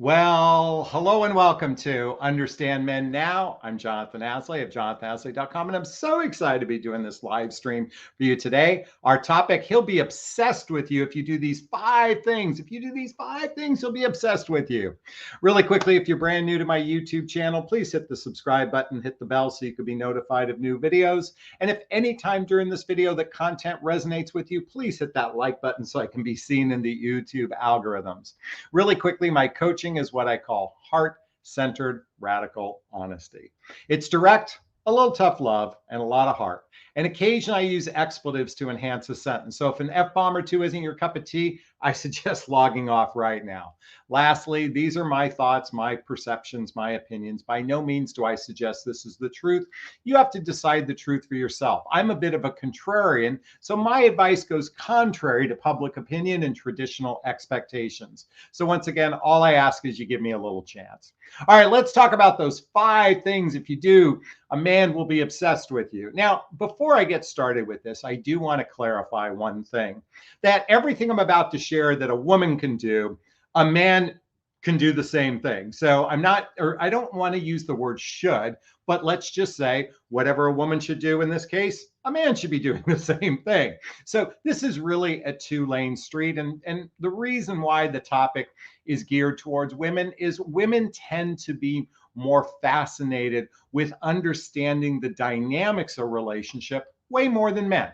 Well, hello and welcome to Understand Men Now. I'm Jonathon Aslay of jonathonaslay.com, and I'm so excited to be doing this live stream for you today. Our topic, he'll be obsessed with you if you do these 5 things. If you do these 5 things, he'll be obsessed with you. Really quickly, if you're brand new to my YouTube channel, please hit the subscribe button, hit the bell so you can be notified of new videos. And if anytime during this video the content resonates with you, please hit that like button so I can be seen in the YouTube algorithms. Really quickly, my coaching is what I call heart-centered radical honesty. It's direct, a little tough love, and a lot of heart. And occasionally I use expletives to enhance a sentence. So if an F-bomb or two isn't your cup of tea, I suggest logging off right now. Lastly, these are my thoughts, my perceptions, my opinions. By no means do I suggest this is the truth. You have to decide the truth for yourself. I'm a bit of a contrarian, so my advice goes contrary to public opinion and traditional expectations. So once again, all I ask is you give me a little chance. All right, let's talk about those 5 things. If you do, a man will be obsessed with you. Now, before I get started with this, I do want to clarify one thing, that everything I'm about to share that a woman can do, a man can do the same thing. So I don't want to use the word should, but let's just say whatever a woman should do in this case, a man should be doing the same thing. So this is really a 2-lane street. And the reason why the topic is geared towards women is women tend to be more fascinated with understanding the dynamics of a relationship way more than men.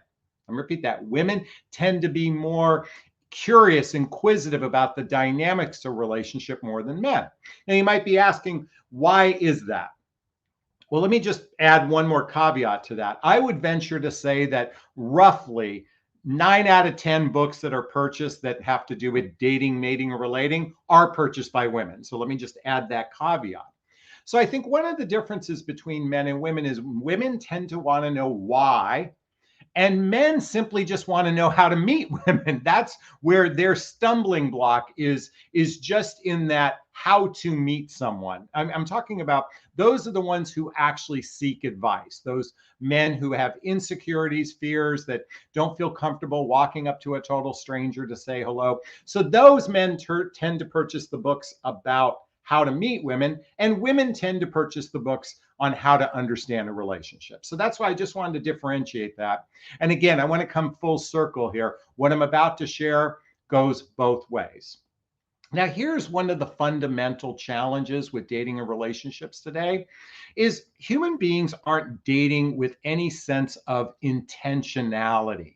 I'm repeat that. Women tend to be more curious, inquisitive about the dynamics of relationship more than men. Now you might be asking, why is that? Well, let me just add one more caveat to that. I would venture to say that roughly 9 out of 10 books that are purchased that have to do with dating, mating, or relating are purchased by women. So let me just add that caveat. So I think one of the differences between men and women is women tend to want to know why, and men simply just want to know how to meet women. That's where their stumbling block is just in that how to meet someone. I'm talking about those are the ones who actually seek advice. Those men who have insecurities, fears, that don't feel comfortable walking up to a total stranger to say hello. So those men tend to purchase the books about how to meet women, and women tend to purchase the books on how to understand a relationship. So that's why I just wanted to differentiate that. And again, I want to come full circle here. What I'm about to share goes both ways. Now, here's one of the fundamental challenges with dating and relationships today is human beings aren't dating with any sense of intentionality.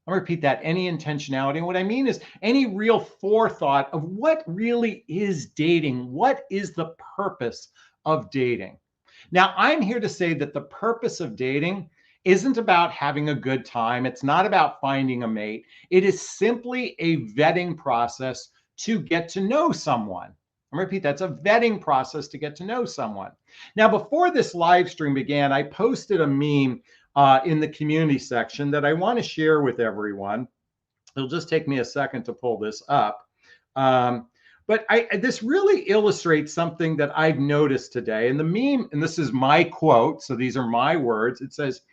I'll repeat that, any intentionality. And what I mean is any real forethought of what really is dating. What is the purpose of dating? Now, I'm here to say that the purpose of dating isn't about having a good time. It's not about finding a mate. It is simply a vetting process to get to know someone. I'm repeat, that's a vetting process to get to know someone. Now, before this live stream began, I posted a meme in the community section that I want to share with everyone. It'll just take me a second to pull this up. But this really illustrates something that I've noticed today. And the meme, and this is my quote, so these are my words. It says,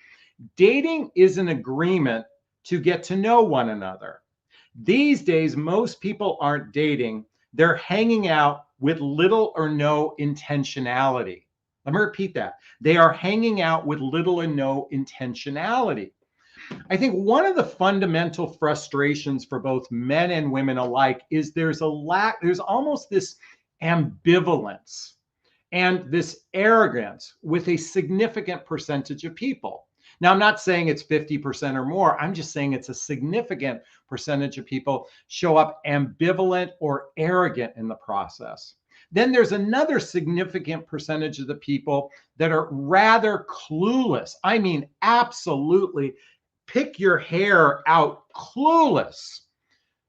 dating is an agreement to get to know one another. These days, most people aren't dating. They're hanging out with little or no intentionality. Let me repeat that. They are hanging out with little or no intentionality. I think one of the fundamental frustrations for both men and women alike is there's almost this ambivalence and this arrogance with a significant percentage of people. Now, I'm not saying it's 50% or more. I'm just saying it's a significant percentage of people show up ambivalent or arrogant in the process. Then there's another significant percentage of the people that are rather clueless. I mean, absolutely pick your hair out, clueless.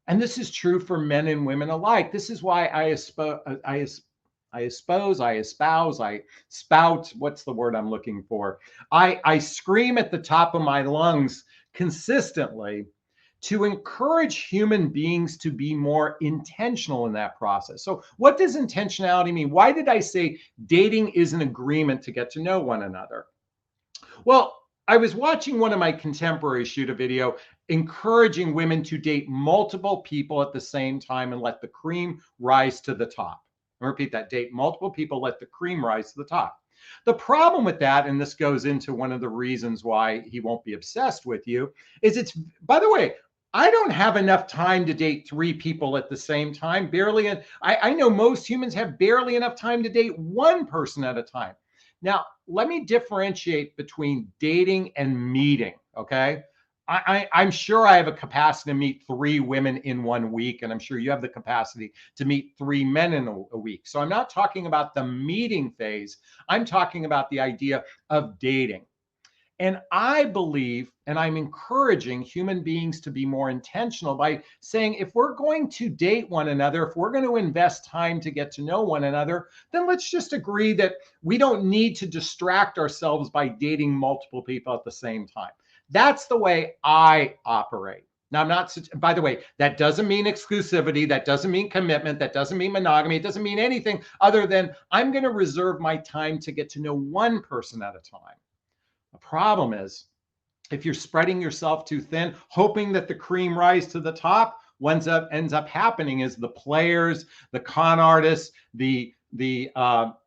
And this is true for men and women alike. This is why I spout, what's the word I'm looking for? I scream at the top of my lungs consistently to encourage human beings to be more intentional in that process. So what does intentionality mean? Why did I say dating is an agreement to get to know one another? Well, I was watching one of my contemporaries shoot a video encouraging women to date multiple people at the same time and let the cream rise to the top. I repeat that, date multiple people, let the cream rise to the top. The problem with that, and this goes into one of the reasons why he won't be obsessed with you, is it's, by the way, I don't have enough time to date 3 people at the same time. Barely. I know most humans have barely enough time to date 1 person at a time. Now, let me differentiate between dating and meeting, okay? I'm sure I have a capacity to meet 3 women in 1 week, and I'm sure you have the capacity to meet 3 men in a week. So I'm not talking about the meeting phase. I'm talking about the idea of dating. And I believe, and I'm encouraging human beings to be more intentional by saying, if we're going to date one another, if we're going to invest time to get to know one another, then let's just agree that we don't need to distract ourselves by dating multiple people at the same time. That's the way I operate. Now, I'm not, by the way, that doesn't mean exclusivity. That doesn't mean commitment. That doesn't mean monogamy. It doesn't mean anything other than I'm going to reserve my time to get to know one person at a time. The problem is if you're spreading yourself too thin, hoping that the cream rise to the top, what ends up happening is the players, the con artists, the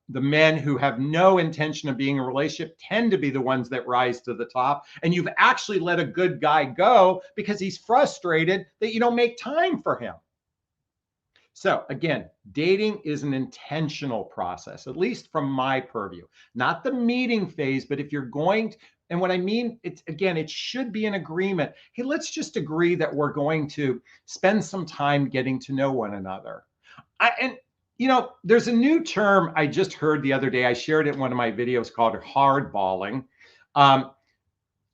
men who have no intention of being in a relationship tend to be the ones that rise to the top. And you've actually let a good guy go because he's frustrated that you don't make time for him. So again, dating is an intentional process, at least from my purview, not the meeting phase, but if you're going to, and what I mean, it's again, it should be an agreement. Hey, let's just agree that we're going to spend some time getting to know one another. And you know, there's a new term I just heard the other day. I shared it in one of my videos called hardballing.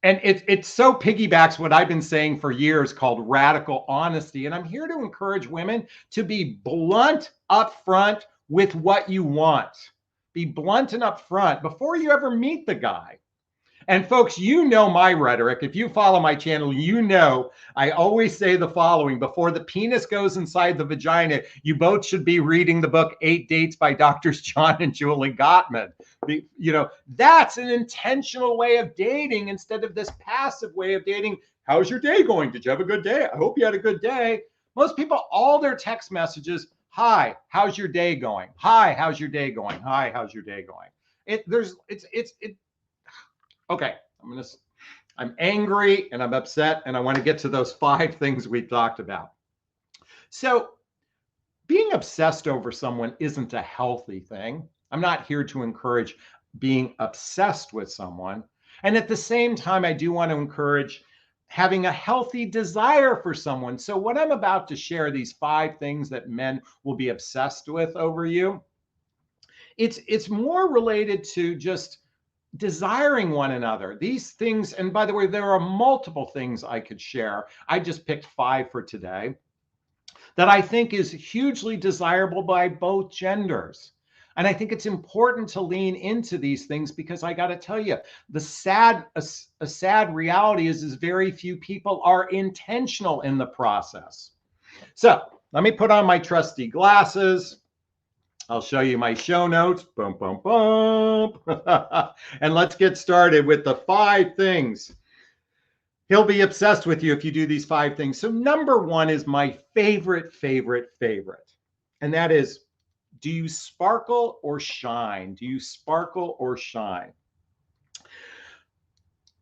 And it so piggybacks what I've been saying for years called radical honesty. And I'm here to encourage women to be blunt up front with what you want. Be blunt and upfront before you ever meet the guy. And folks, you know my rhetoric. If you follow my channel, you know I always say the following: before the penis goes inside the vagina, you both should be reading the book 8 Dates by Doctors John and Julie Gottman. You know, that's an intentional way of dating instead of this passive way of dating. How's your day going? Did you have a good day? I hope you had a good day. Most people, all their text messages, hi, how's your day going? Hi, how's your day going? Hi, how's your day going? Okay, I'm angry and I'm upset and I want to get to those 5 things we talked about. So being obsessed over someone isn't a healthy thing. I'm not here to encourage being obsessed with someone. And at the same time, I do want to encourage having a healthy desire for someone. So what I'm about to share, these 5 things that men will be obsessed with over you, it's more related to just desiring one another. These things, and by the way, there are multiple things I could share. I just picked 5 for today that I think is hugely desirable by both genders. And I think it's important to lean into these things because I got to tell you, a sad reality is very few people are intentional in the process. So let me put on my trusty glasses. I'll show you my show notes. Boom, boom, boom. And let's get started with the 5 things. He'll be obsessed with you if you do these 5 things. So number 1 is my favorite. And that is, do you sparkle or shine? Do you sparkle or shine?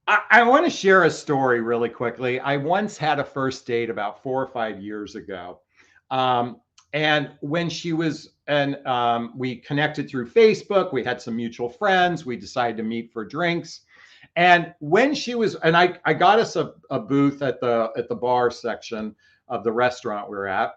I want to share a story really quickly. I once had a first date about 4 or 5 years ago. And when she was, we connected through Facebook, we had some mutual friends, we decided to meet for drinks. And when she was, and I got us a booth at the bar section of the restaurant we were at.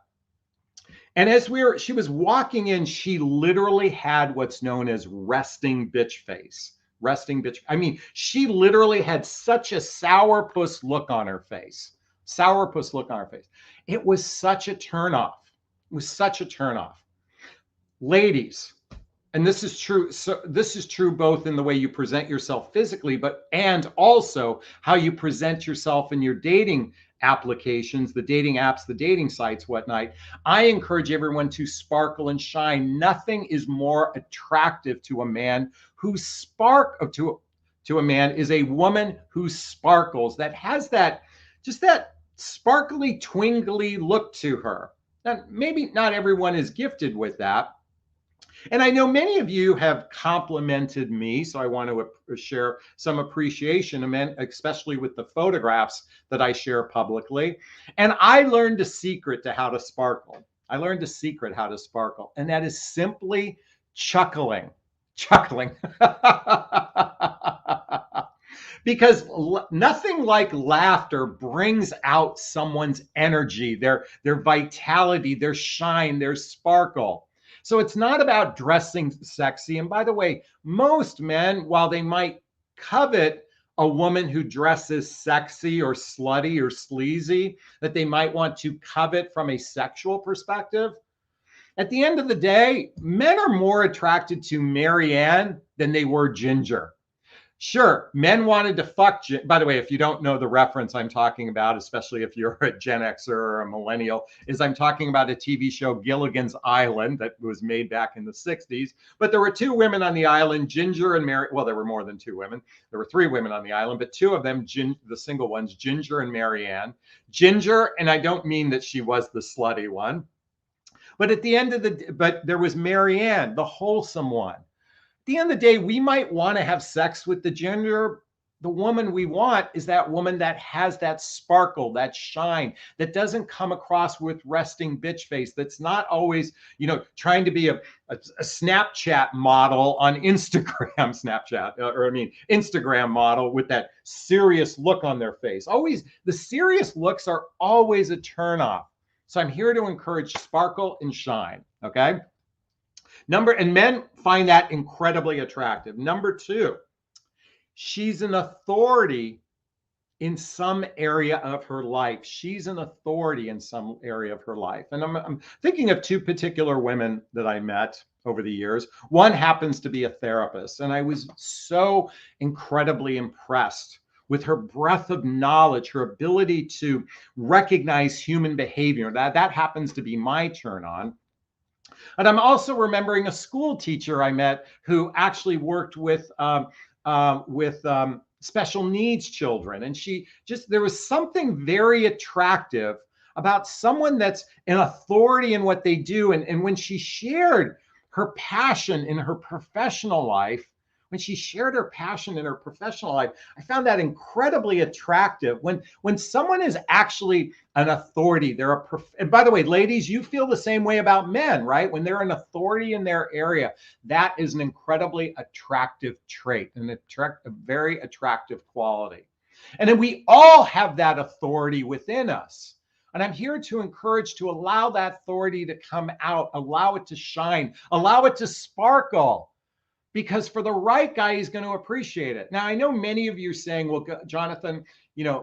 And as she was walking in, she literally had what's known as resting bitch face. Resting bitch. I mean, she literally had such a sourpuss look on her face. Sourpuss look on her face. It was such a turnoff. It was such a turnoff. Ladies, and this is true. So this is true both in the way you present yourself physically, and also how you present yourself in your dating applications, the dating apps, the dating sites, whatnot. I encourage everyone to sparkle and shine. Nothing is more attractive to a man who to a man is a woman who sparkles, that has that sparkly, twinkly look to her. Now, maybe not everyone is gifted with that, And I know many of you have complimented me, so I want to share some appreciation, especially with the photographs that I share publicly. And I learned a secret to how to sparkle. I learned a secret how to sparkle, and that is simply chuckling. Chuckling. Because nothing like laughter brings out someone's energy, their vitality, their shine, their sparkle. So it's not about dressing sexy. And by the way, most men, while they might covet a woman who dresses sexy or slutty or sleazy, that they might want to covet from a sexual perspective, at the end of the day, men are more attracted to Marianne than they were Ginger. Sure, men wanted to fuck. By the way, if you don't know the reference I'm talking about, especially if you're a Gen Xer or a millennial, is I'm talking about a TV show, Gilligan's Island, that was made back in the 60s. But there were two women on the island, Ginger and Mary. Well, there were more than two women. There were three women on the island, but two of them, the single ones, Ginger and Marianne. Ginger, and I don't mean that she was the slutty one, but at the end of but there was Marianne, the wholesome one. At the end of the day, we might want to have sex with the gender. The woman we want is that woman that has that sparkle, that shine, that doesn't come across with resting bitch face, that's not always, trying to be a Snapchat model on Instagram, Instagram model with that serious look on their face. Always, the serious looks are always a turnoff. So I'm here to encourage sparkle and shine, okay? And men find that incredibly attractive. Number two, she's an authority in some area of her life. She's an authority in some area of her life. And I'm thinking of two particular women that I met over the years. One happens to be a therapist, and I was so incredibly impressed with her breadth of knowledge, her ability to recognize human behavior. That happens to be my turn on. And I'm also remembering a school teacher I met who actually worked with special needs children. And there was something very attractive about someone that's an authority in what they do. And when she shared her passion in her professional life, I found that incredibly attractive. When someone is actually an authority, and by the way, ladies, you feel the same way about men, right? When they're an authority in their area, that is an incredibly attractive trait, a very attractive quality. And then we all have that authority within us. And I'm here to encourage to allow that authority to come out, allow it to shine, allow it to sparkle. Because for the right guy, he's going to appreciate it. Now, I know many of you are saying, well, Jonathon,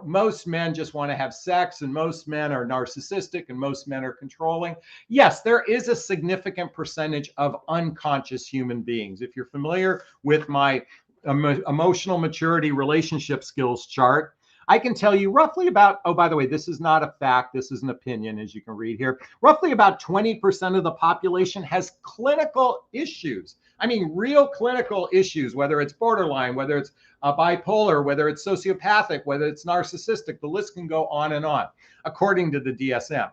most men just want to have sex, and most men are narcissistic, and most men are controlling. Yes, there is a significant percentage of unconscious human beings. If you're familiar with my emotional maturity relationship skills chart, I can tell you roughly about, oh, by the way, this is not a fact, this is an opinion, as you can read here. Roughly about 20% of the population has clinical issues. I mean, real clinical issues, whether it's borderline, whether it's bipolar, whether it's sociopathic, whether it's narcissistic, the list can go on and on, according to the DSM.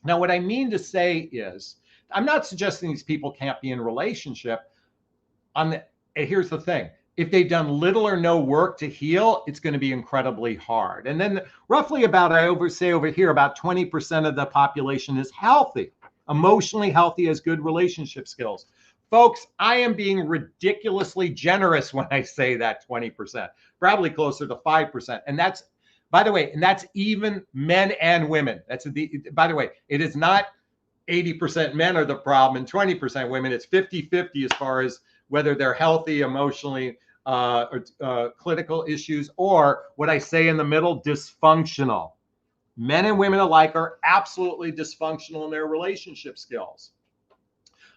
Now, what I mean to say is, I'm not suggesting these people can't be in a relationship. Here's the thing. If they've done little or no work to heal, it's going to be incredibly hard. And then roughly about 20% of the population is healthy, emotionally healthy, has good relationship skills. Folks, I am being ridiculously generous when I say that 20%, probably closer to 5%. And that's, by the way, and that's even men and women. By the way, it is not 80% men are the problem and 20% women. It's 50-50 as far as whether they're healthy, emotionally, clinical issues, or what I say in the middle, dysfunctional. Men and women alike are absolutely dysfunctional in their relationship skills.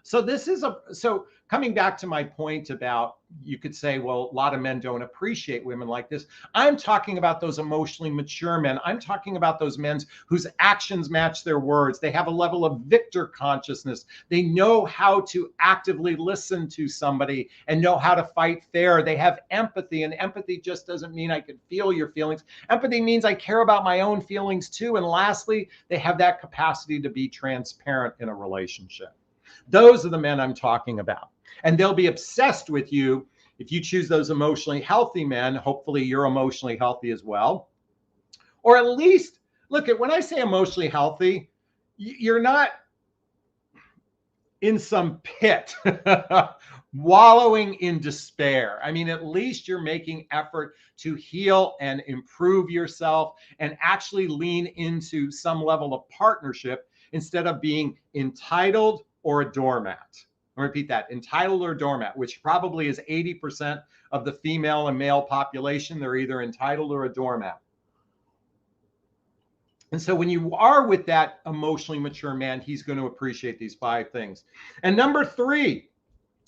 So coming back to my point about, you could say, well, a lot of men don't appreciate women like this. I'm talking about those emotionally mature men. I'm talking about those men whose actions match their words. They have a level of victor consciousness. They know how to actively listen to somebody and know how to fight fair. They have empathy, and empathy just doesn't mean I can feel your feelings. Empathy means I care about my own feelings too. And lastly, they have that capacity to be transparent in a relationship. Those are the men I'm talking about. And they'll be obsessed with you if you choose those emotionally healthy men. Hopefully you're emotionally healthy as well. Or at least, look, at when I say emotionally healthy, you're not in some pit wallowing in despair. I mean, at least you're making effort to heal and improve yourself and actually lean into some level of partnership instead of being entitled or a doormat. I'll repeat that, entitled or doormat, which probably is 80% of the female and male population. They're either entitled or a doormat. And so when you are with that emotionally mature man, he's going to appreciate these 5 things. And number 3,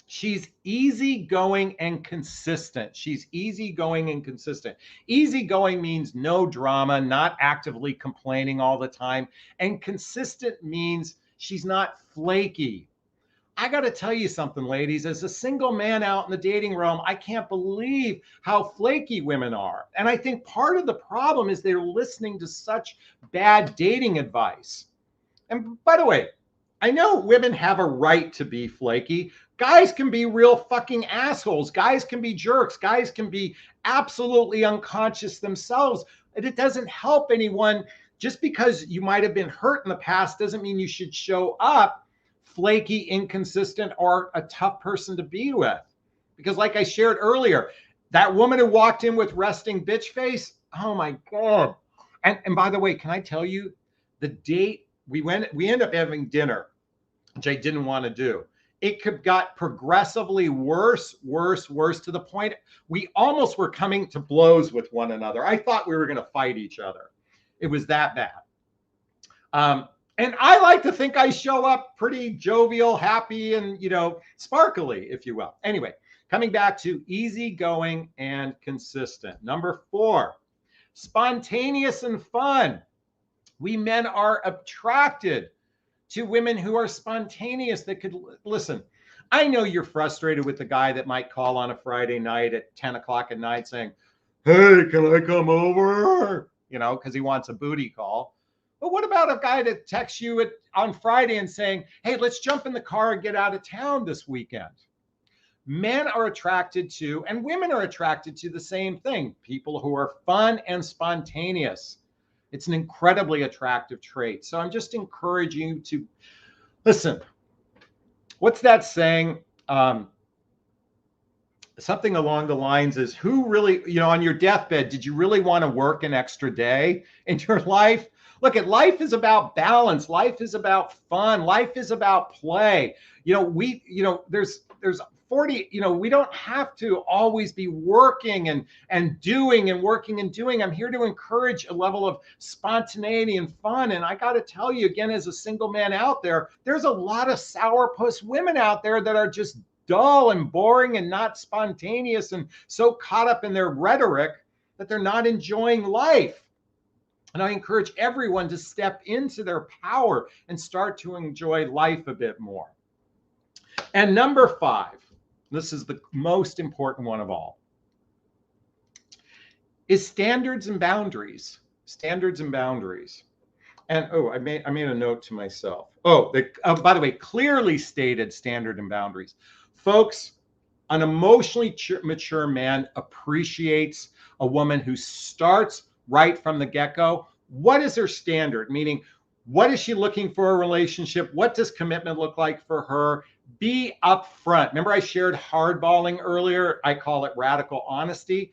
she's easygoing and consistent. She's easygoing and consistent. Easygoing means no drama, not actively complaining all the time. And consistent means she's not flaky. I got to tell you something, ladies. As a single man out in the dating realm, I can't believe how flaky women are. And I think part of the problem is they're listening to such bad dating advice. And by the way, I know women have a right to be flaky. Guys can be real fucking assholes. Guys can be jerks. Guys can be absolutely unconscious themselves. And it doesn't help anyone. Just because you might have been hurt in the past doesn't mean you should show up flaky, inconsistent, or a tough person to be with. Because like I shared earlier, that woman who walked in with resting bitch face, oh my God. And by the way, can I tell you, the date we ended up having dinner, which I didn't want to do. It got progressively worse to the point we almost were coming to blows with one another. I thought we were going to fight each other. It was that bad. And I like to think I show up pretty jovial, happy, and, sparkly, if you will. Anyway, coming back to easygoing and consistent. Number 4, spontaneous and fun. We men are attracted to women who are spontaneous, that could listen. I know you're frustrated with the guy that might call on a Friday night at 10 o'clock at night saying, hey, can I come over? Because he wants a booty call. But what about a guy that texts you on Friday and saying, hey, let's jump in the car and get out of town this weekend? Men are attracted to, and women are attracted to, the same thing. People who are fun and spontaneous. It's an incredibly attractive trait. So I'm just encouraging you to listen. What's that saying? Something along the lines is, who really, on your deathbed, did you really want to work an extra day in your life? Look, life is about balance. Life is about fun. Life is about play. There's 40, we don't have to always be working and doing and working and doing. I'm here to encourage a level of spontaneity and fun. And I got to tell you again, as a single man out there, there's a lot of sourpuss women out there that are just dull and boring and not spontaneous and so caught up in their rhetoric that they're not enjoying life. And I encourage everyone to step into their power and start to enjoy life a bit more. And number 5, this is the most important one of all, is standards and boundaries. Standards and boundaries. And I made a note to myself. By the way, clearly stated standard and boundaries. Folks, an emotionally mature man appreciates a woman who starts right from the get-go. What is her standard? Meaning, what is she looking for a relationship? What does commitment look like for her? Be upfront. Remember, I shared hardballing earlier. I call it radical honesty.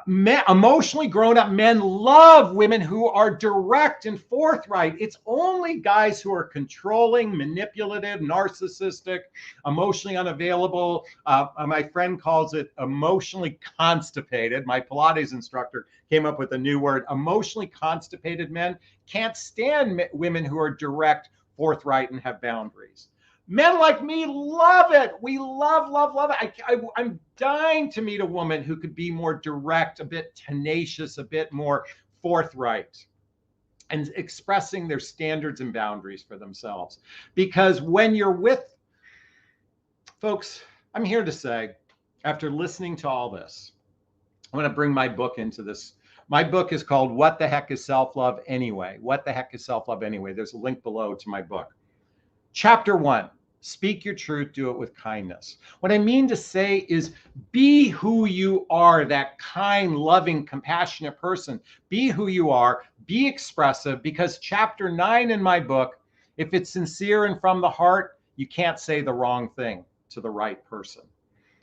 Emotionally grown up men love women who are direct and forthright. It's only guys who are controlling, manipulative, narcissistic, emotionally unavailable. My friend calls it emotionally constipated. My Pilates instructor came up with a new word. Emotionally constipated men can't stand women who are direct, forthright, and have boundaries. Men like me love it. We love it. I'm dying to meet a woman who could be more direct, a bit tenacious, a bit more forthright, and expressing their standards and boundaries for themselves. Because when you're with, folks, I'm here to say, after listening to all this, I'm going to bring my book into this. My book is called What the Heck is Self-Love Anyway? What the Heck is Self-Love Anyway? There's a link below to my book. Chapter 1, Speak your truth, do it with kindness. What I mean to say is be who you are, that kind, loving, compassionate person. Be who you are, be expressive, because chapter 9 in my book, if it's sincere and from the heart, you can't say the wrong thing to the right person.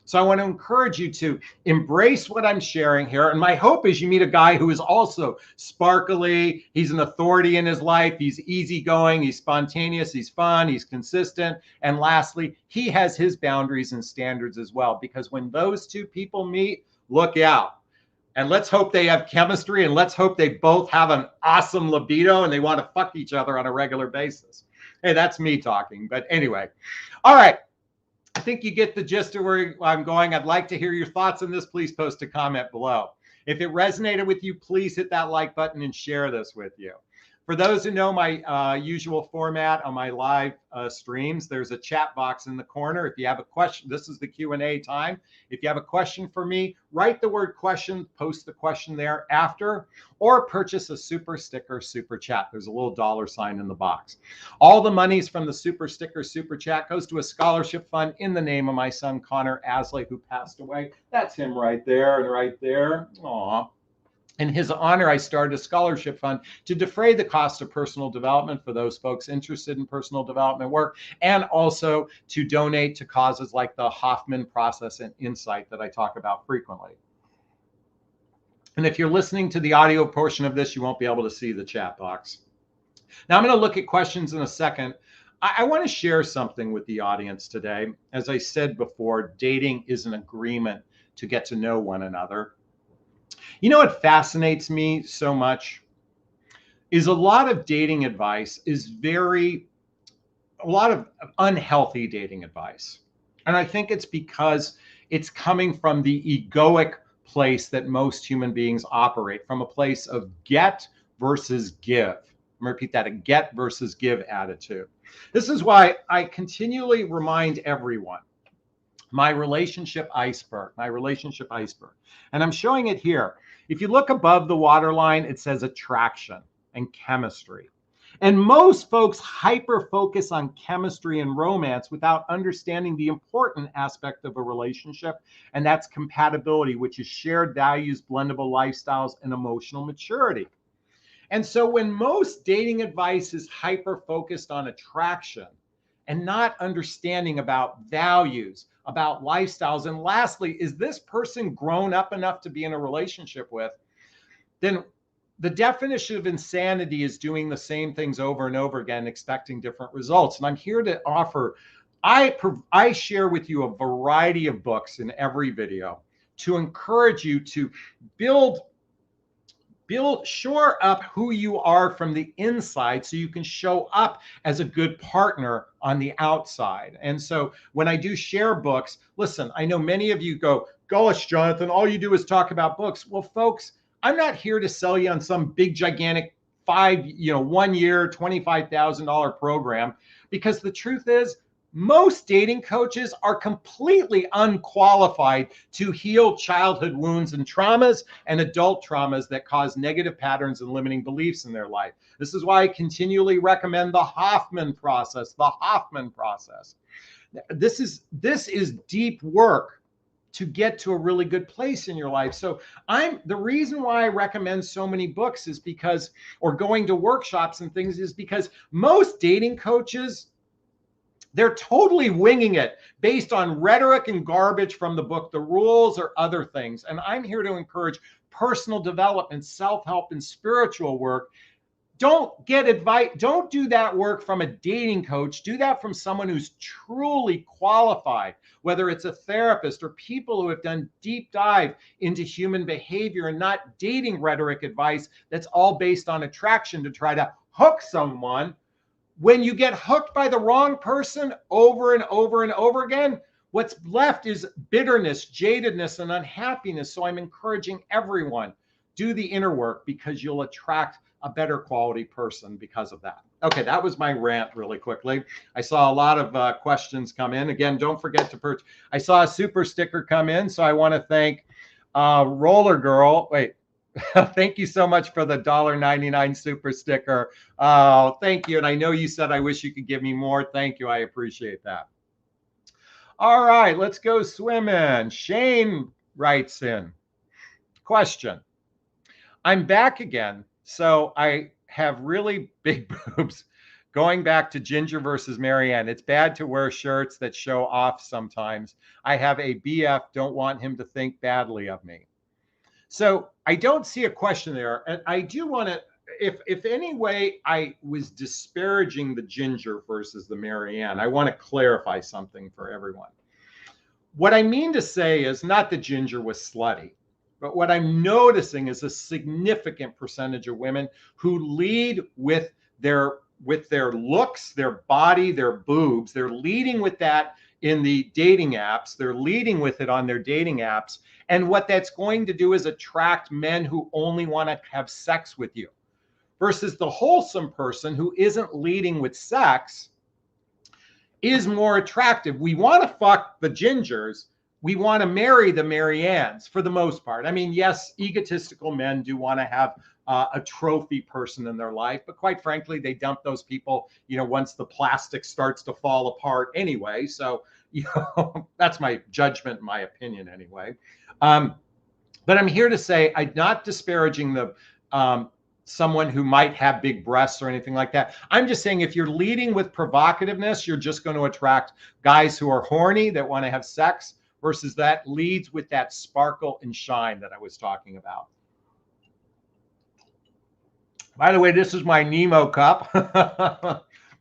So I want to encourage you to embrace what I'm sharing here. And my hope is you meet a guy who is also sparkly. He's an authority in his life. He's easygoing. He's spontaneous. He's fun. He's consistent. And lastly, he has his boundaries and standards as well. Because when those two people meet, look out. And let's hope they have chemistry, and let's hope they both have an awesome libido and they want to fuck each other on a regular basis. Hey, that's me talking. But anyway, all right. I think you get the gist of where I'm going. I'd like to hear your thoughts on this. Please post a comment below. If it resonated with you, please hit that like button and share this with you. For those who know my usual format on my live streams, there's a chat box in the corner. If you have a question, this is the Q&A time. If you have a question for me, write the word question, post the question there after, or purchase a super sticker, super chat. There's a little $sign in the box. All the monies from the super sticker, super chat goes to a scholarship fund in the name of my son, Connor Aslay, who passed away. That's him right there and right there. Aw. In his honor, I started a scholarship fund to defray the cost of personal development for those folks interested in personal development work, and also to donate to causes like the Hoffman process and insight that I talk about frequently. And if you're listening to the audio portion of this, you won't be able to see the chat box. Now I'm going to look at questions in a second. I want to share something with the audience today. As I said before, dating is an agreement to get to know one another. You know what fascinates me so much is a lot of dating advice is a lot of unhealthy dating advice. And I think it's because it's coming from the egoic place that most human beings operate, from a place of get versus give. I'm going to repeat that, a get versus give attitude. This is why I continually remind everyone, my relationship iceberg. And I'm showing it here. If you look above the waterline, it says attraction and chemistry. And most folks hyper-focus on chemistry and romance without understanding the important aspect of a relationship, and that's compatibility, which is shared values, blendable lifestyles, and emotional maturity. And so when most dating advice is hyper-focused on attraction and not understanding about values, about lifestyles, and lastly, is this person grown up enough to be in a relationship with, then the definition of insanity is doing the same things over and over again, expecting different results. And I'm here to offer, I share with you a variety of books in every video to encourage you to shore up who you are from the inside so you can show up as a good partner on the outside. And so when I do share books, listen, I know many of you go, gosh, Jonathon, all you do is talk about books. Well, folks, I'm not here to sell you on some big, gigantic 1 year, $25,000 program, because the truth is, most dating coaches are completely unqualified to heal childhood wounds and traumas and adult traumas that cause negative patterns and limiting beliefs in their life. This is why I continually recommend the Hoffman process, This is deep work to get to a really good place in your life. So the reason why I recommend so many books is because, or going to workshops and things, is because most dating coaches, they're totally winging it based on rhetoric and garbage from the book, The Rules, or other things. And I'm here to encourage personal development, self-help, and spiritual work. Don't get advice. Don't do that work from a dating coach. Do that from someone who's truly qualified, whether it's a therapist or people who have done deep dive into human behavior, and not dating rhetoric advice that's all based on attraction to try to hook someone. When you get hooked by the wrong person over and over and over again, what's left is bitterness, jadedness, and unhappiness. So I'm encouraging everyone, do the inner work, because you'll attract a better quality person because of that. Okay, that was my rant really quickly. I saw a lot of questions come in. Again, don't forget to purchase. I saw a super sticker come in, so I want to thank Roller Girl. Wait, Thank you so much for the $1.99 super sticker. Oh, thank you. And I know you said I wish you could give me more. Thank you. I appreciate that. All right, let's go swimming. Shane writes in, question. I'm back again. So I have really big boobs. Going back to Ginger versus Marianne, it's bad to wear shirts that show off sometimes. I have a BF, don't want him to think badly of me. So I don't see a question there. And I do want to, if any way I was disparaging the Ginger versus the Marianne, I want to clarify something for everyone. What I mean to say is not that Ginger was slutty, but what I'm noticing is a significant percentage of women who lead with their looks, their body, their boobs. They're leading with that in the dating apps. They're leading with it on their dating apps. And what that's going to do is attract men who only want to have sex with you versus the wholesome person who isn't leading with sex is more attractive. We want to fuck the Gingers. We want to marry the Mariannes for the most part. I mean, yes, egotistical men do want to have a trophy person in their life, but quite frankly, they dump those people, once the plastic starts to fall apart anyway. So, that's my judgment, my opinion anyway. But I'm here to say I'm not disparaging the someone who might have big breasts or anything like that. I'm just saying if you're leading with provocativeness, you're just going to attract guys who are horny that want to have sex versus that leads with that sparkle and shine that I was talking about. By the way, this is my Nemo cup.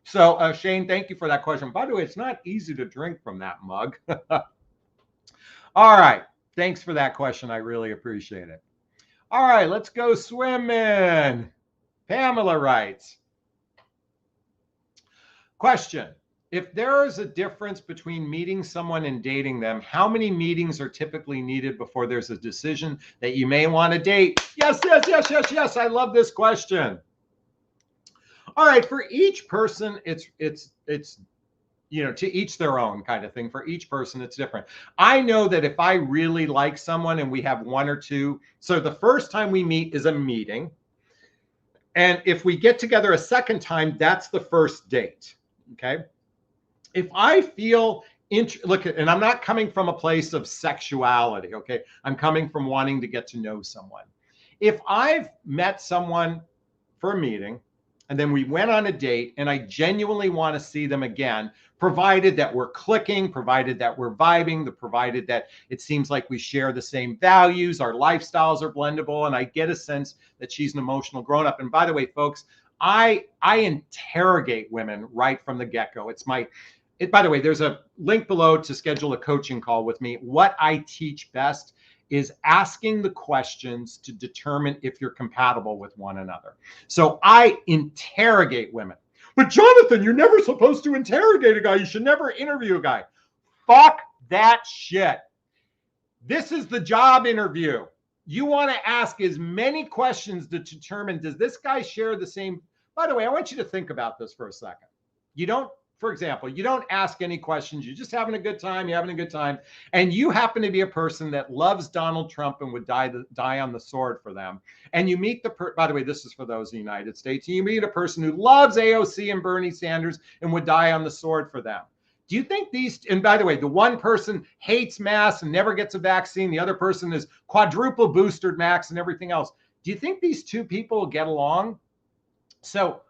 So Shane, thank you for that question. By the way, it's not easy to drink from that mug. All right. Thanks for that question. I really appreciate it. All right, let's go swimming. Pamela writes, question. If there is a difference between meeting someone and dating them, how many meetings are typically needed before there's a decision that you may want to date? Yes, yes, yes, yes, yes. I love this question. All right, for each person, it's to each their own kind of thing. For each person, it's different. I know that if I really like someone and we have one or two, so the first time we meet is a meeting. And if we get together a second time, that's the first date. Okay. If I feel look, and I'm not coming from a place of sexuality. Okay. I'm coming from wanting to get to know someone. If I've met someone for a meeting, and then we went on a date and I genuinely want to see them again, provided that we're clicking, provided that we're vibing, provided that it seems like we share the same values, our lifestyles are blendable, and I get a sense that she's an emotional grown-up. And by the way, folks, I interrogate women right from the get-go. By the way, there's a link below to schedule a coaching call with me. What I teach best is asking the questions to determine if you're compatible with one another. So I interrogate women. But Jonathon, you're never supposed to interrogate a guy. You should never interview a guy. Fuck that shit. This is the job interview. You want to ask as many questions to determine, does this guy share the same? By the way, I want you to think about this for a second. For example, you don't ask any questions. You're just having a good time. You're having a good time. And you happen to be a person that loves Donald Trump and would die on the sword for them. And you meet by the way, this is for those in the United States. And you meet a person who loves AOC and Bernie Sanders and would die on the sword for them. Do you think and by the way, the one person hates masks and never gets a vaccine. The other person is quadruple boosted max and everything else. Do you think these two people will get along? So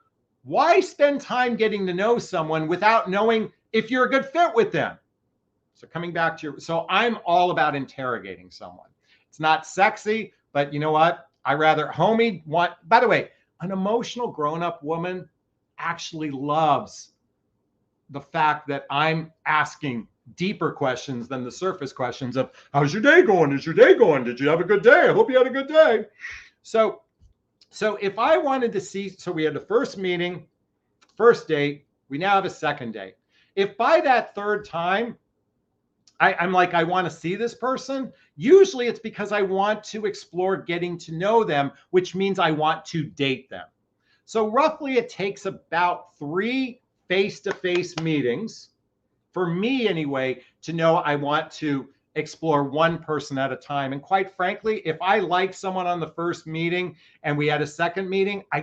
why spend time getting to know someone without knowing if you're a good fit with them? So coming back to so I'm all about interrogating someone. It's not sexy, but you know what? I rather by the way, an emotional grown-up woman actually loves the fact that I'm asking deeper questions than the surface questions of how's your day going? Is your day going? Did you have a good day? I hope you had a good day. So if I wanted to see, so we had the first meeting, first date, we now have a second date. If by that third time, I'm like, I want to see this person, usually it's because I want to explore getting to know them, which means I want to date them. So roughly it takes about 3 face-to-face meetings, for me anyway, to know I want to explore one person at a time. And quite frankly, if I like someone on the first meeting and we had a second meeting, I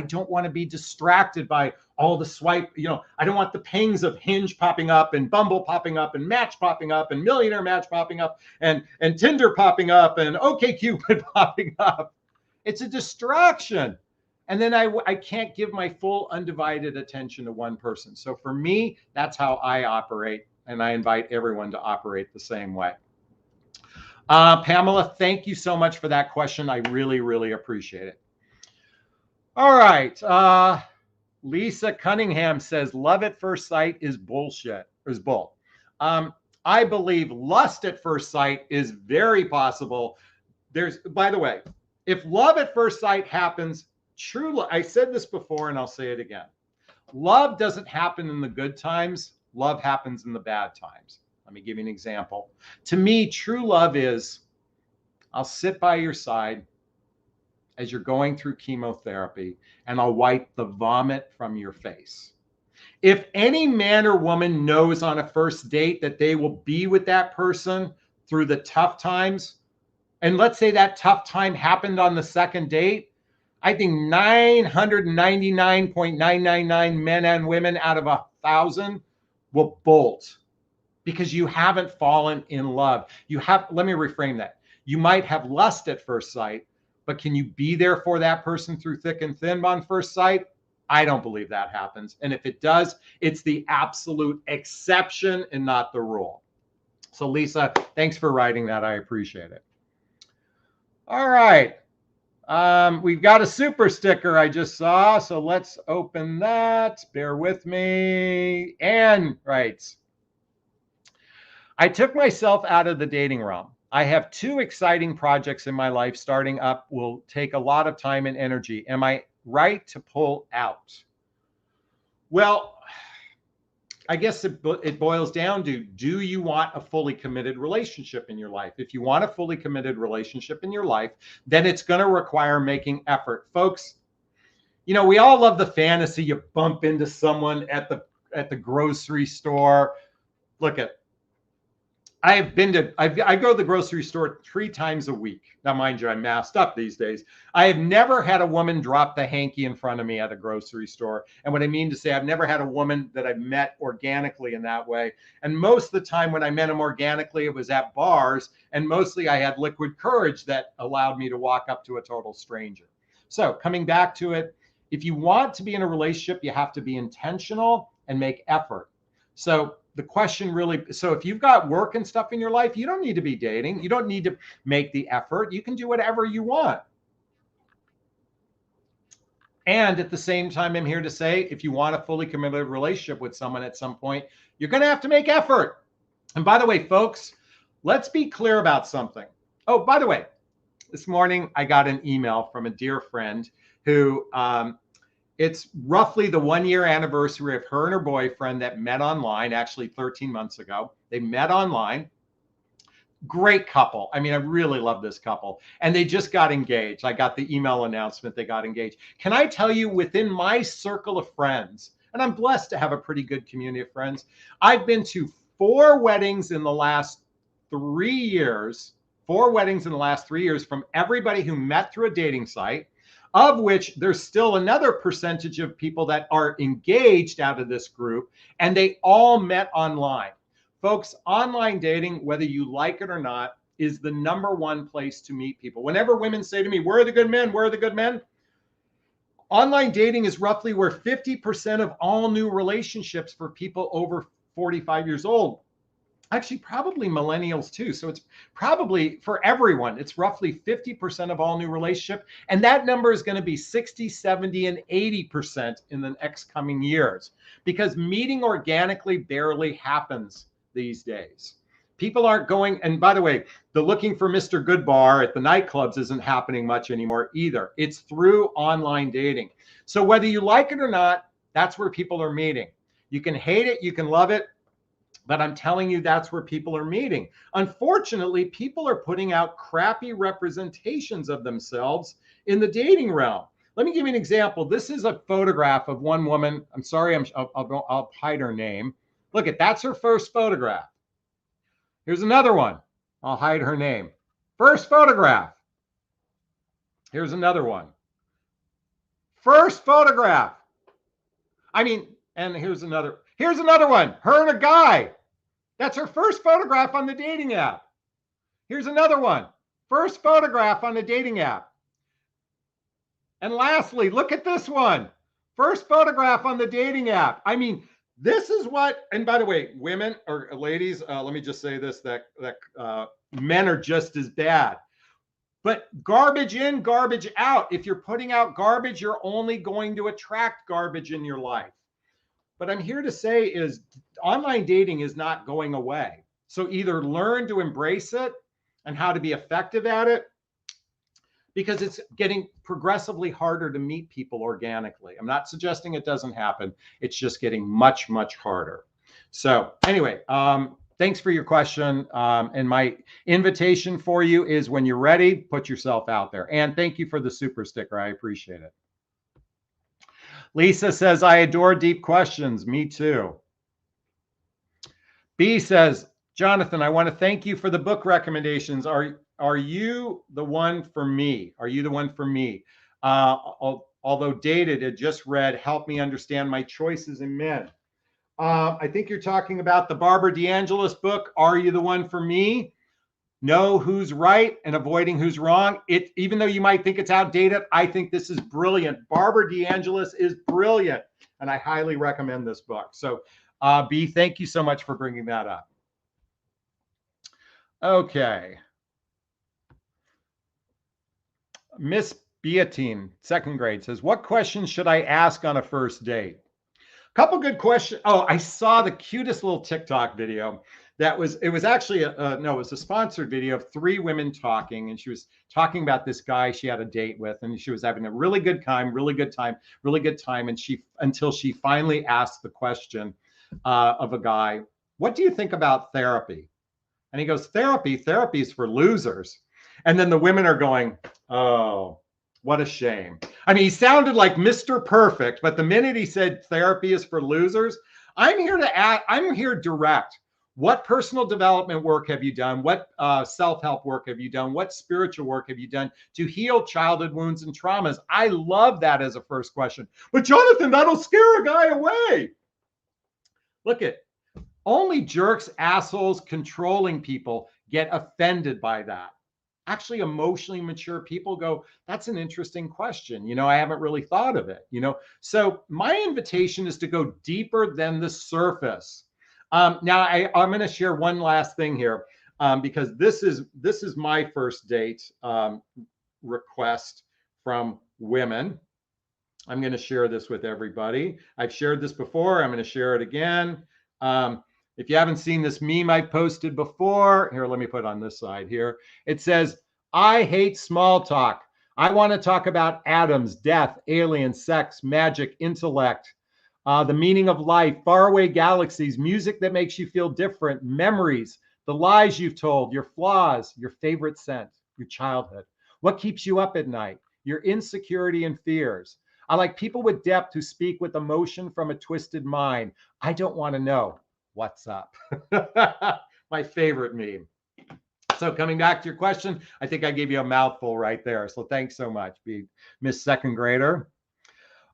don't want to be distracted by all the swipe, I don't want the pangs of Hinge popping up and Bumble popping up and Match popping up and Millionaire Match popping up and Tinder popping up and OkCupid popping up. It's a distraction. And then I can't give my full undivided attention to one person. So for me, that's how I operate. And I invite everyone to operate the same way. Pamela, thank you so much for that question. I really, really appreciate it. All right. Lisa Cunningham says, love at first sight is bullshit, is bull. I believe lust at first sight is very possible. By the way, if love at first sight happens, true love, I said this before and I'll say it again. Love doesn't happen in the good times. Love happens in the bad times. Let me give you an example. To me, true love is, I'll sit by your side as you're going through chemotherapy and I'll wipe the vomit from your face. If any man or woman knows on a first date that they will be with that person through the tough times, and let's say that tough time happened on the second date, I think 999.999 men and women out of 1,000 will bolt because you haven't fallen in love. Let me reframe that. You might have lust at first sight, but can you be there for that person through thick and thin on first sight? I don't believe that happens. And if it does, it's the absolute exception and not the rule. So Lisa, thanks for writing that. I appreciate it. All right. We've got a super sticker I just saw. So let's open that. Bear with me. Anne writes, I took myself out of the dating realm. I have 2 exciting projects in my life. Starting up will take a lot of time and energy. Am I right to pull out? Well, I guess it boils down to, do you want a fully committed relationship in your life? If you want a fully committed relationship in your life, then it's going to require making effort. Folks, we all love the fantasy. You bump into someone at the grocery store. Look at, I go to the grocery store 3 times a week. Now, mind you, I'm masked up these days. I have never had a woman drop the hanky in front of me at a grocery store. And what I mean to say, I've never had a woman that I've met organically in that way. And most of the time when I met them organically, it was at bars. And mostly I had liquid courage that allowed me to walk up to a total stranger. So coming back to it, if you want to be in a relationship, you have to be intentional and make effort. So the question really, so if you've got work and stuff in your life, you don't need to be dating. You don't need to make the effort. You can do whatever you want. And at the same time, I'm here to say, if you want a fully committed relationship with someone at some point, you're going to have to make effort. And by the way, folks, let's be clear about something. Oh, by the way, this morning I got an email from a dear friend who, it's roughly the 1-year anniversary of her and her boyfriend that met online, actually 13 months ago. They met online. Great couple. I mean, I really love this couple. And they just got engaged. I got the email announcement they got engaged. Can I tell you, within my circle of friends, and I'm blessed to have a pretty good community of friends, I've been to 4 weddings in the last 3 years, 4 weddings in the last 3 years from everybody who met through a dating site, of which there's still another percentage of people that are engaged out of this group, and they all met online. Folks, online dating, whether you like it or not, is the #1 place to meet people. Whenever women say to me, where are the good men? Where are the good men? Online dating is roughly where 50% of all new relationships for people over 45 years old. Actually, probably millennials too. So it's probably for everyone. It's roughly 50% of all new relationship. And that number is going to be 60, 70, and 80% in the next coming years, because meeting organically barely happens these days. People aren't going, and by the way, the looking for Mr. Good Bar at the nightclubs isn't happening much anymore either. It's through online dating. So whether you like it or not, that's where people are meeting. You can hate it, you can love it, but I'm telling you, that's where people are meeting. Unfortunately, people are putting out crappy representations of themselves in the dating realm. Let me give you an example. This is a photograph of one woman. I'm sorry, I'll hide her name. Look, that's her first photograph. Here's another one. I'll hide her name. First photograph. Here's another one. First photograph. I mean, and here's another one. Her and a guy. That's her first photograph on the dating app. Here's another one. First photograph on the dating app. And lastly, look at this one. First photograph on the dating app. I mean, this is what, and by the way, women or ladies, let me just say this, that men are just as bad. But garbage in, garbage out. If you're putting out garbage, you're only going to attract garbage in your life. But I'm here to say is online dating is not going away. So either learn to embrace it and how to be effective at it, because it's getting progressively harder to meet people organically. I'm not suggesting it doesn't happen. It's just getting much, much harder. So anyway, thanks for your question. And my invitation for you is when you're ready, put yourself out there. And thank you for the super sticker. I appreciate it. Lisa says, I adore deep questions. Me too. B says, Jonathan, I want to thank you for the book recommendations. Are you the one for me? Are you the one for me? Although dated, it just read, Help Me Understand My Choices in Men. I think you're talking about the Barbara DeAngelis book, Are You the One for Me? Know who's right and avoiding who's wrong. Even though you might think it's outdated, I think this is brilliant. Barbara DeAngelis is brilliant, and I highly recommend this book. So, B, thank you so much for bringing that up. Okay. Miss Beatine, second grade, says, what questions should I ask on a first date? Couple good questions. Oh, I saw the cutest little TikTok video. It was actually it was a sponsored video of 3 women talking, and she was talking about this guy she had a date with, and she was having a really good time, and until she finally asked the question of a guy, what do you think about therapy? And he goes, therapy is for losers. And then the women are going, oh, what a shame. I mean, he sounded like Mr. Perfect, but the minute he said therapy is for losers, I'm here direct. What personal development work have you done? What self-help work have you done? What spiritual work have you done to heal childhood wounds and traumas? I love that as a first question. But Jonathan, that'll scare a guy away. Look at, only jerks, assholes, controlling people get offended by that. Actually, emotionally mature people go, that's an interesting question. You know, I haven't really thought of it, you know? So my invitation is to go deeper than the surface. Now I'm going to share one last thing here, because this is my first date request from women. I'm going to share this with everybody. I've shared this before. I'm going to share it again. If you haven't seen this meme I posted before, here, let me put it on this side here. It says, I hate small talk. I want to talk about atoms, death, aliens, sex, magic, intellect, the meaning of life, faraway galaxies, music that makes you feel different, memories, the lies you've told, your flaws, your favorite scent, your childhood, what keeps you up at night, your insecurity and fears. I like people with depth who speak with emotion from a twisted mind. I don't want to know what's up. My favorite meme. So coming back to your question, I think I gave you a mouthful right there. So thanks so much, Miss Second Grader.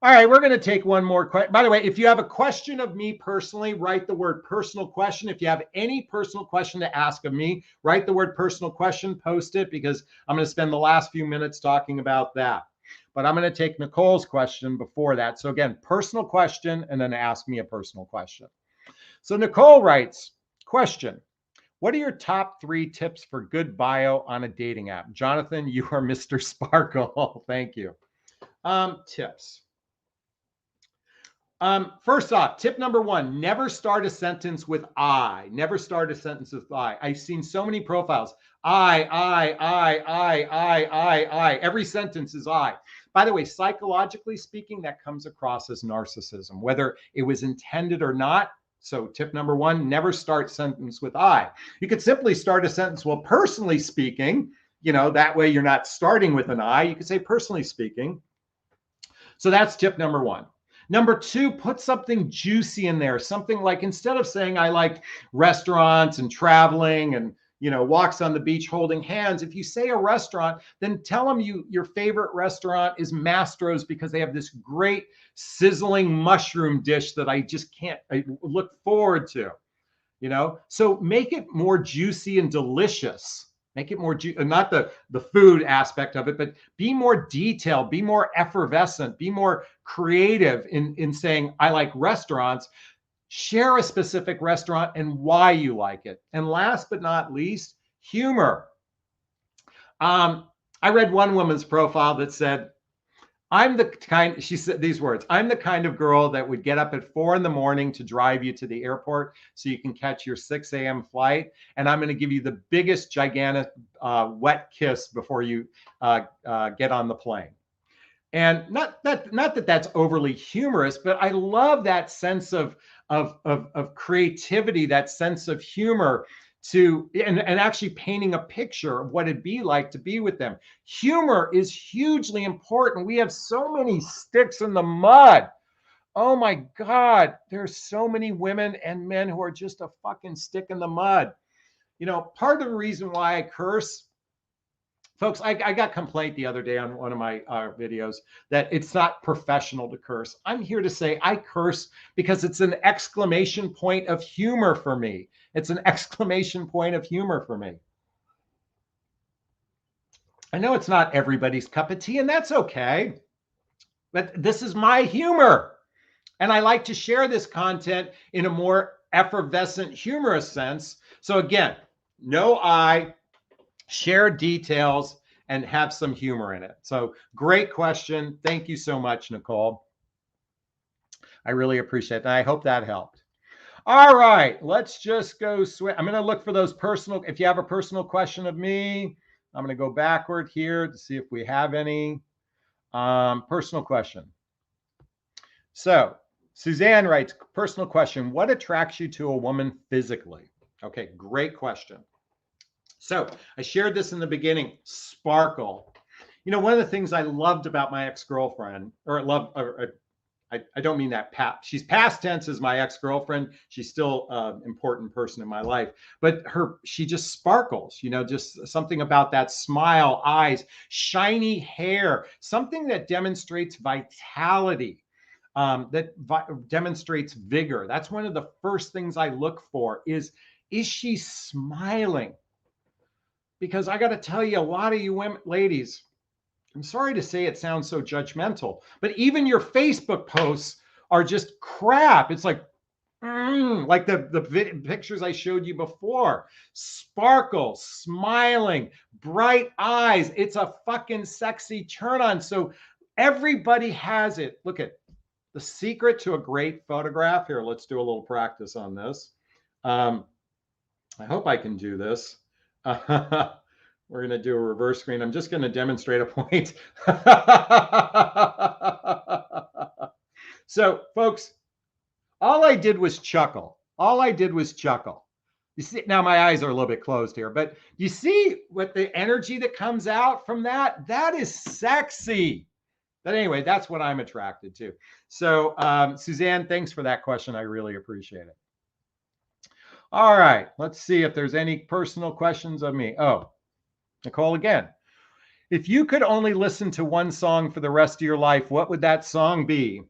All right, we're going to take one more question. By the way, if you have a question of me personally, write the word personal question. If you have any personal question to ask of me, write the word personal question, post it, because I'm going to spend the last few minutes talking about that. But I'm going to take Nicole's question before that. So again, personal question, and then ask me a personal question. So Nicole writes, question, what are your top 3 tips for good bio on a dating app? Jonathan, you are Mr. Sparkle. Thank you. Tips. First off, tip number 1, never start a sentence with I. Never start a sentence with I. I've seen so many profiles. I. Every sentence is I. By the way, psychologically speaking, that comes across as narcissism, whether it was intended or not. So tip number 1, never start a sentence with I. You could simply start a sentence, well, personally speaking, you know, that way you're not starting with an I. You could say personally speaking. So that's tip number 1. Number 2, put something juicy in there. Something like, instead of saying I like restaurants and traveling and, walks on the beach holding hands. If you say a restaurant, then tell them your favorite restaurant is Mastro's because they have this great sizzling mushroom dish that I look forward to. So make it more juicy and delicious. Make it more not the food aspect of it, but be more detailed, be more effervescent, be more creative in saying, I like restaurants. Share a specific restaurant and why you like it. And last but not least, humor. I read one woman's profile that said, she said these words, I'm the kind of girl that would get up at 4 a.m. to drive you to the airport so you can catch your 6 a.m. flight. And I'm going to give you the biggest, gigantic wet kiss before you get on the plane. And not that that's overly humorous, but I love that sense of creativity, that sense of humor and actually painting a picture of what it'd be like to be with them. Humor is hugely important. We have so many sticks in the mud. Oh my God, there's so many women and men who are just a fucking stick in the mud. Part of the reason why I curse, folks, I got complaint the other day on one of my videos that it's not professional to curse. I'm here to say I curse because it's an exclamation point of humor for me. It's an exclamation point of humor for me. I know it's not everybody's cup of tea, and that's okay. But this is my humor. And I like to share this content in a more effervescent, humorous sense. So again, no I. Share details and have some humor in it. So great question. Thank you so much, Nicole. I really appreciate that. I hope that helped. All right, let's just go switch. I'm going to look for those personal. If you have a personal question of me, I'm going to go backward here to see if we have any personal question. So Suzanne writes, personal question. What attracts you to a woman physically? Okay, great question. So I shared this in the beginning, sparkle. One of the things I loved about my ex-girlfriend, I don't mean that, she's past tense as my ex-girlfriend. She's still an important person in my life, but she just sparkles, just something about that smile, eyes, shiny hair, something that demonstrates vitality, demonstrates vigor. That's one of the first things I look for is she smiling? Because I got to tell you, a lot of you women, ladies, I'm sorry to say it sounds so judgmental, but even your Facebook posts are just crap. It's like the pictures I showed you before. Sparkle, smiling, bright eyes. It's a fucking sexy turn on. So everybody has it. Look at the secret to a great photograph. Here, let's do a little practice on this. I hope I can do this. We're going to do a reverse screen. I'm just going to demonstrate a point. So, folks, all I did was chuckle. You see, now my eyes are a little bit closed here, but you see what the energy that comes out from that? That is sexy. But anyway, that's what I'm attracted to. So, Suzanne, thanks for that question. I really appreciate it. All right, let's see if there's any personal questions of me. Oh, Nicole again. If you could only listen to one song for the rest of your life, what would that song be?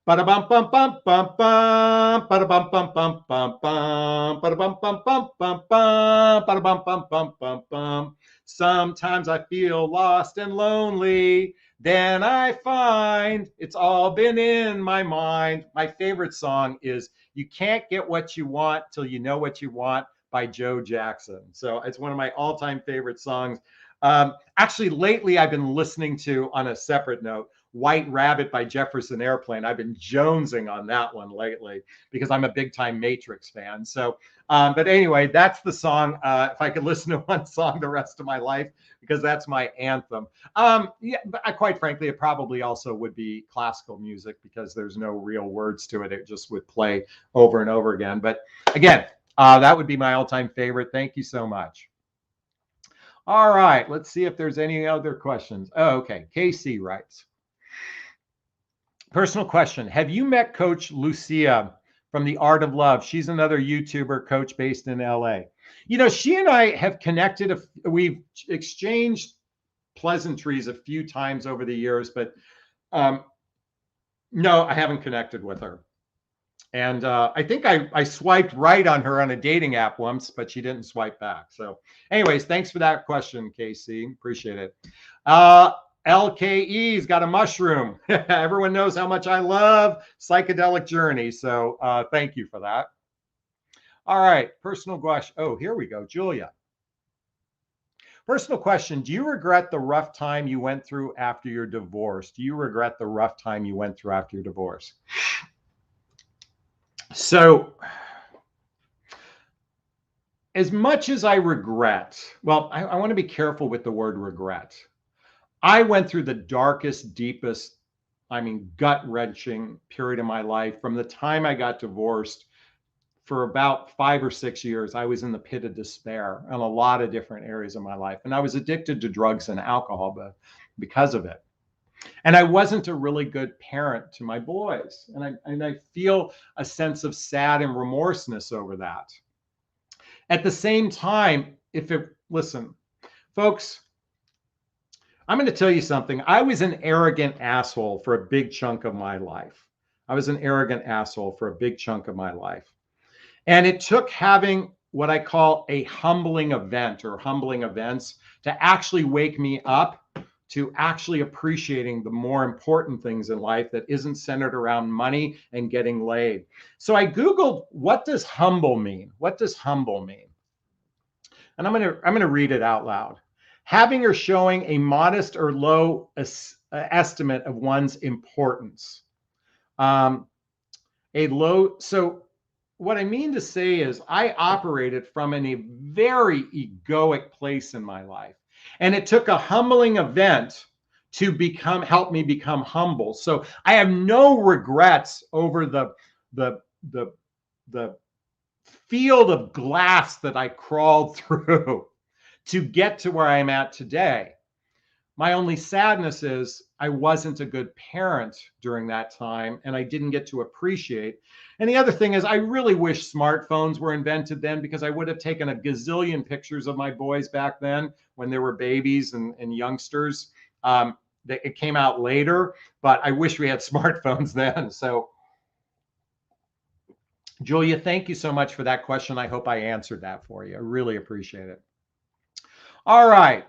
Ba-da-bum bum bum bum bum, ba-da-bum bum bum bum bum, ba-da-bum bum bum bum bum, ba-da-bum bum bum bum bum. Sometimes I feel lost and lonely. Then I find it's all been in my mind. My favorite song is You Can't Get What You Want Till You Know What You Want by Joe Jackson. So it's one of my all-time favorite songs. Actually, lately I've been listening to, on a separate note, White Rabbit by Jefferson Airplane. I've been jonesing on that one lately because I'm a big-time Matrix fan. So, but anyway, that's the song. If I could listen to one song the rest of my life, because that's my anthem. Yeah, but quite frankly, it probably also would be classical music because there's no real words to it. It just would play over and over again. But again, that would be my all-time favorite. Thank you so much. All right, let's see if there's any other questions. Oh, okay. Casey writes, personal question. Have you met Coach Lucia from The Art of Love. She's another YouTuber coach based in LA. You know, she and I have connected. We've exchanged pleasantries a few times over the years, but no, I haven't connected with her. And I think I swiped right on her on a dating app once, but she didn't swipe back. So anyways, thanks for that question, Casey. Appreciate it. LKE's got a mushroom. Everyone knows how much I love psychedelic journey. So thank you for that. All right, personal question. Oh, here we go, Julia. Personal question. Do you regret the rough time you went through after your divorce? Do you regret the rough time you went through after your divorce? So, as much as I regret, well, I want to be careful with the word regret. I went through the darkest, deepest, gut-wrenching period of my life. From the time I got divorced, for about 5 or 6 years, I was in the pit of despair in a lot of different areas of my life. And I was addicted to drugs and alcohol because of it. And I wasn't a really good parent to my boys. And I feel a sense of sad and remorseness over that. At the same time, listen, folks, I'm going to tell you something. I was an arrogant asshole for a big chunk of my life. And it took having what I call a humbling event or humbling events to actually wake me up to actually appreciating the more important things in life that isn't centered around money and getting laid. So I Googled, what does humble mean? What does humble mean? And I'm going to read it out loud. Having or showing a modest or low estimate of one's importance. So what I mean to say is I operated from a very egoic place in my life. And it took a humbling event to help me become humble. So I have no regrets over the field of glass that I crawled through to get to where I'm at today. My only sadness is I wasn't a good parent during that time, and I didn't get to appreciate. And the other thing is, I really wish smartphones were invented then, because I would have taken a gazillion pictures of my boys back then when they were babies and youngsters. It came out later, but I wish we had smartphones then. So, Julia, thank you so much for that question. I hope I answered that for you. I really appreciate it. All right.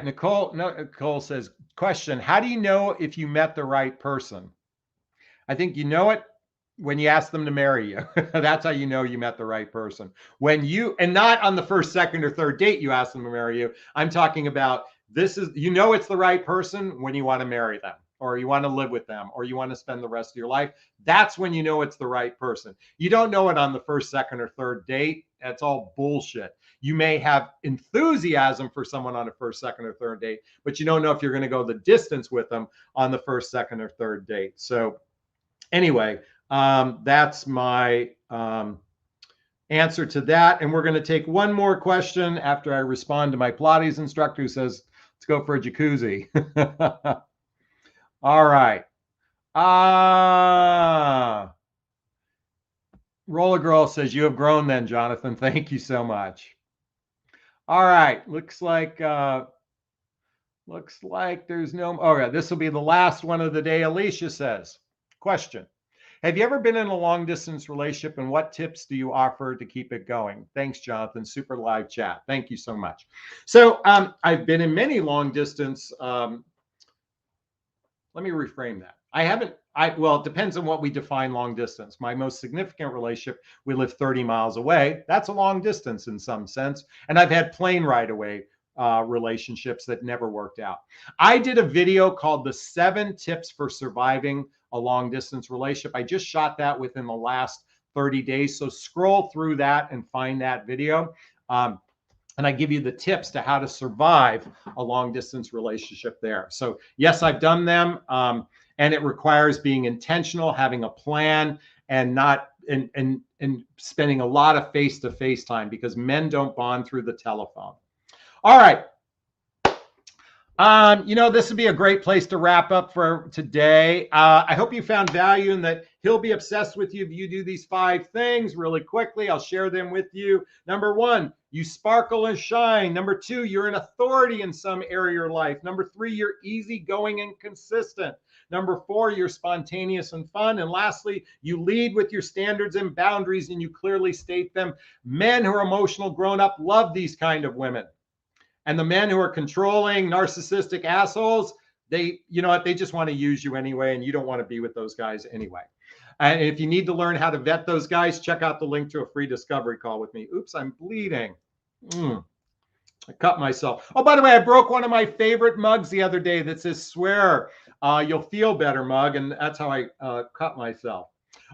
Nicole says, question, how do you know if you met the right person? I think you know it when you ask them to marry you. That's how you know you met the right person. And not on the first, second, or third date you ask them to marry you. I'm talking about it's the right person when you want to marry them, or you want to live with them, or you want to spend the rest of your life. That's when you know it's the right person. You don't know it on the first, second, or third date. That's all bullshit. You may have enthusiasm for someone on a first, second, or third date, but you don't know if you're going to go the distance with them on the first, second, or third date. So anyway, that's my answer to that. And we're going to take one more question after I respond to my Pilates instructor who says, let's go for a jacuzzi. All right. Roller Girl says, you have grown then, Jonathan. Thank you so much. All right. Looks like there's no. Oh, yeah. This will be the last one of the day. Alicia says, question. Have you ever been in a long distance relationship, and what tips do you offer to keep it going? Thanks, Jonathan. Super live chat. Thank you so much. So I've been in many long distance. Let me reframe that. Well, it depends on what we define long distance. My most significant relationship, we live 30 miles away. That's a long distance in some sense. And I've had plane ride away relationships that never worked out. I did a video called The 7 Tips for Surviving a Long Distance Relationship. I just shot that within the last 30 days. So scroll through that and find that video. And I give you the tips to how to survive a long distance relationship there. So yes, I've done them. And it requires being intentional, having a plan, and spending a lot of face-to-face time, because men don't bond through the telephone. All right. This would be a great place to wrap up for today. I hope you found value and that he'll be obsessed with you if you do these 5 things really quickly. I'll share them with you. Number 1, you sparkle and shine. Number 2, you're an authority in some area of your life. Number 3, you're easygoing and consistent. Number 4, you're spontaneous and fun. And lastly, you lead with your standards and boundaries and you clearly state them. Men who are emotional grown up love these kind of women. And the men who are controlling, narcissistic assholes, they just want to use you anyway, and you don't want to be with those guys anyway. And if you need to learn how to vet those guys, check out the link to a free discovery call with me. Oops, I'm bleeding. I cut myself. Oh, by the way, I broke one of my favorite mugs the other day that says "Swear you'll feel better" mug, and that's how I cut myself.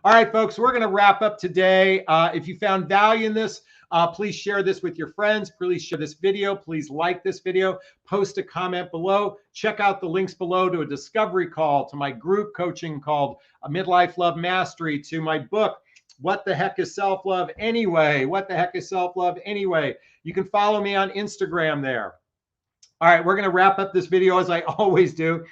All right, folks, we're going to wrap up today. If you found value in this, please share this with your friends. Please share this video. Please like this video. Post a comment below. Check out the links below to a discovery call, to my group coaching called Midlife Love Mastery, to my book, What the Heck is Self-Love Anyway? What the Heck is Self-Love Anyway? You can follow me on Instagram there. All right, we're going to wrap up this video as I always do.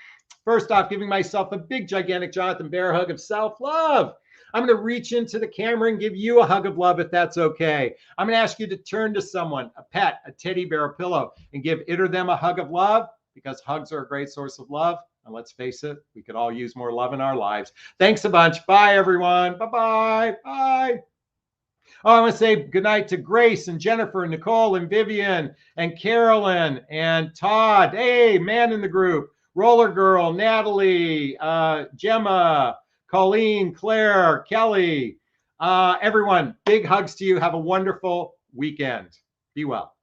First off, giving myself a big, gigantic Jonathan Bear hug of self-love. I'm going to reach into the camera and give you a hug of love if that's okay. I'm going to ask you to turn to someone, a pet, a teddy bear, a pillow, and give it or them a hug of love, because hugs are a great source of love. And let's face it, we could all use more love in our lives. Thanks a bunch. Bye, everyone. Bye-bye. Bye. Oh, I want to say goodnight to Grace and Jennifer and Nicole and Vivian and Carolyn and Todd. Hey, man in the group. Roller Girl, Natalie, Gemma, Colleen, Claire, Kelly, everyone, big hugs to you. Have a wonderful weekend. Be well.